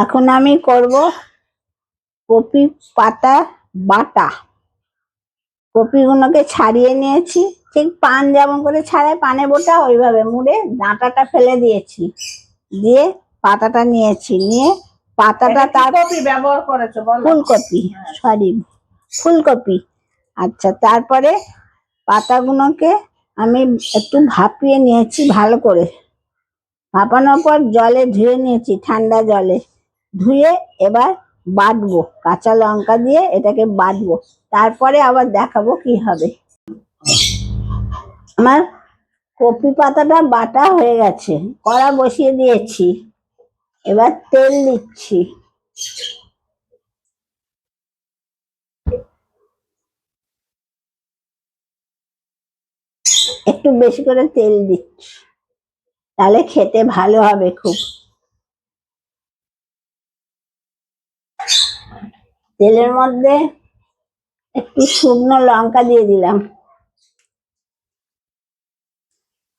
এখন আমি করব কপি পাতা বাটা। কপিগুলোকে ছাড়িয়ে নিয়েছি, ঠিক পান যেমন করে ছাড়ায় পানে বোটা ওইভাবে মুড়ে ডাঁটাটা ফেলে দিয়েছি, দিয়ে পাতাটা নিয়েছি, নিয়ে পাতাটা তার কপি ব্যবহার করেছো বলো? ফুলকপি, সরি ফুলকপি। আচ্ছা, তারপরে পাতাগুলোকে আমি একটু ভাপিয়ে নিয়েছি ভালো করে। ভাপানোর পর জলে ধুয়ে নিয়েছি, ঠান্ডা জলে ধুয়ে এবার বাটবো, কাঁচা লঙ্কা দিয়ে এটাকে বাটবো, তারপরে আবার দেখাবো কি হবে। আমার কপি পাতাটা বাটা হয়ে গেছে, কড়া বসিয়ে দিয়েছি, এবার তেল দিচ্ছি। একটু বেশি করে তেল দিচ্ছি, তাহলে খেতে ভালো হবে খুব। তেলের মধ্যে একটু শুকনো লঙ্কা দিয়ে দিলাম,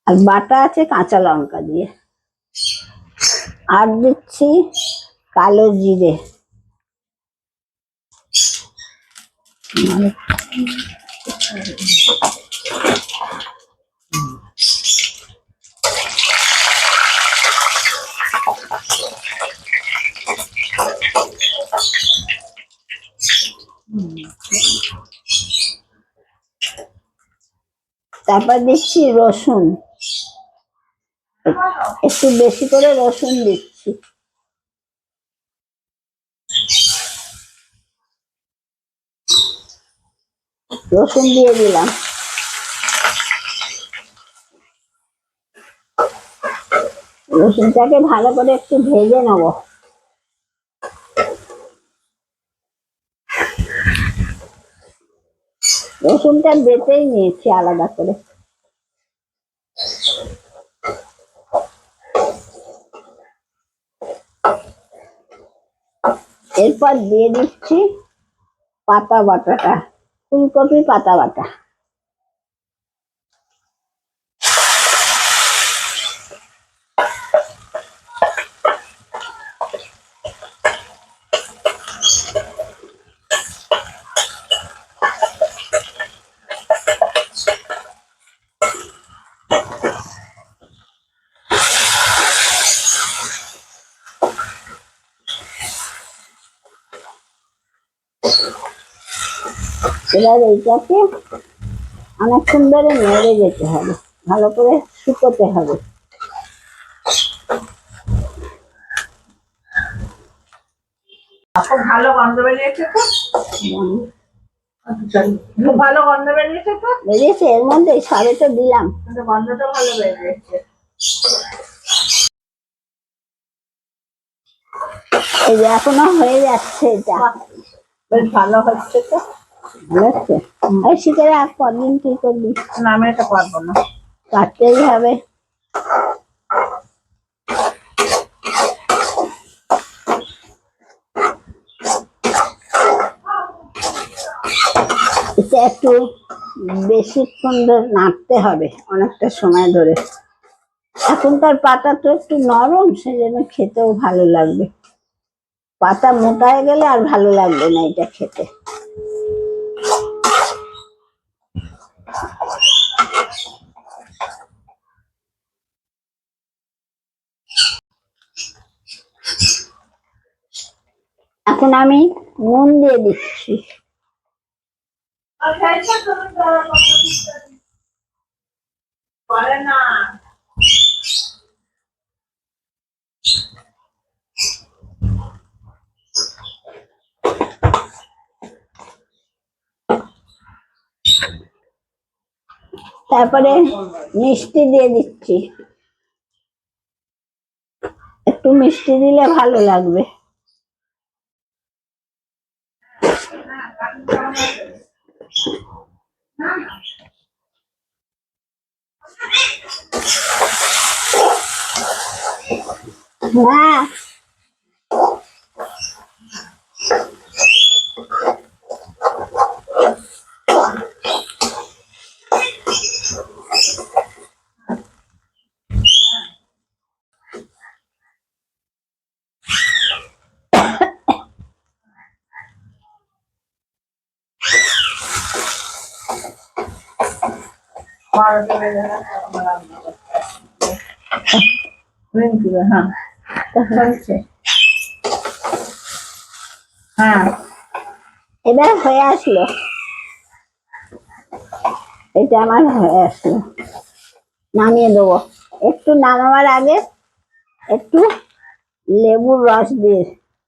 আর বাটা আছে কাঁচা লঙ্কা দিয়ে। আর দিচ্ছি কালো জিরে, তারপর দিচ্ছি রসুন, একটু বেশি করে রসুন দিচ্ছি। রসুন দিয়ে দিলাম, রসুনটাকে ভালো করে একটু ভেজে নেব। রসুনটা বেটেই নিয়েছি আলাদা করে। এরপর দিয়ে দিচ্ছি পাতা বাটাটা, ফুলকপি পাতা বাটা। এবার এইটাকে অনেকক্ষণ ধরে নেড়ে যেতে হবে, ভালো করে শুকোতে হবে। খুব ভালো গন্ধ বেরিয়েছে তো, খুব ভালো গন্ধ বেরিয়েছে তো। বেরিয়েছে, এর মধ্যে সবে তো দিলাম, গন্ধটা ভালো বেরিয়েছে। এই যে এখনো হয়ে যাচ্ছে, এটা বেশ ভালো হচ্ছে তো। ভালো হচ্ছে। আর শীতের আর কদিন কি করবি? না, আমি এটা পারবো না, কাটতেই হবে। এটা একটু বেশিক্ষণ ধরে নাড়তে হবে, অনেকটা সময় ধরে। এখনকার পাতা তো একটু নরম, সেজন্য খেতেও ভালো লাগবে। পাতা মোটা হয়ে গেলে আর ভালো লাগবে না এটা খেতে। এখন আমি নুন দিয়ে দিচ্ছি। না তারপরে মিষ্টি দিয়ে দিচ্ছি, একটু মিষ্টি দিলে ভালো লাগবে। হ্যাঁ, 12টা বেজে গেছে, এখন রান্না করতে আসছে। রিঙ্কিরা, হ্যাঁ চলছে। হ্যাঁ এবার হয়ে আসলো, এটা আমার হয়ে আসলো, নামিয়ে দেবো। একটু নামাবার আগে একটু লেবুর রস দিয়ে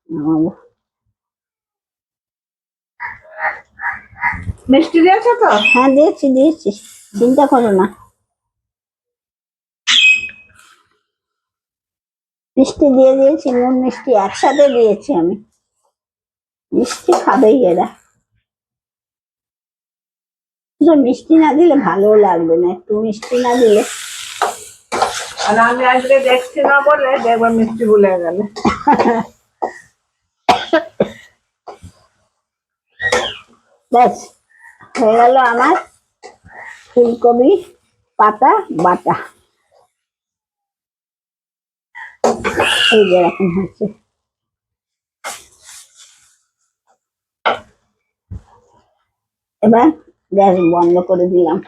নামাবো। মিষ্টি দিয়েছো তো? হ্যাঁ দিয়েছি দিয়েছি, চিন্তা করো না। মিষ্টি দিয়ে দিয়েছি, নুন মিষ্টি একসাথে দিয়েছি আমি। মিষ্টি খাবেই এরা, শুধু মিষ্টি না দিলে ভালো লাগবে না, একটু মিষ্টি না দিলে। আর আমি আজকে দেখছি না বলে দেখবো মিষ্টি ভুলে গেলে। ব্যাস হয়ে গেল আমার ফুলকপি পাতা বাটা। এই যেরকম হচ্ছে, এবার গ্যাস বন্ধ করে দিলাম।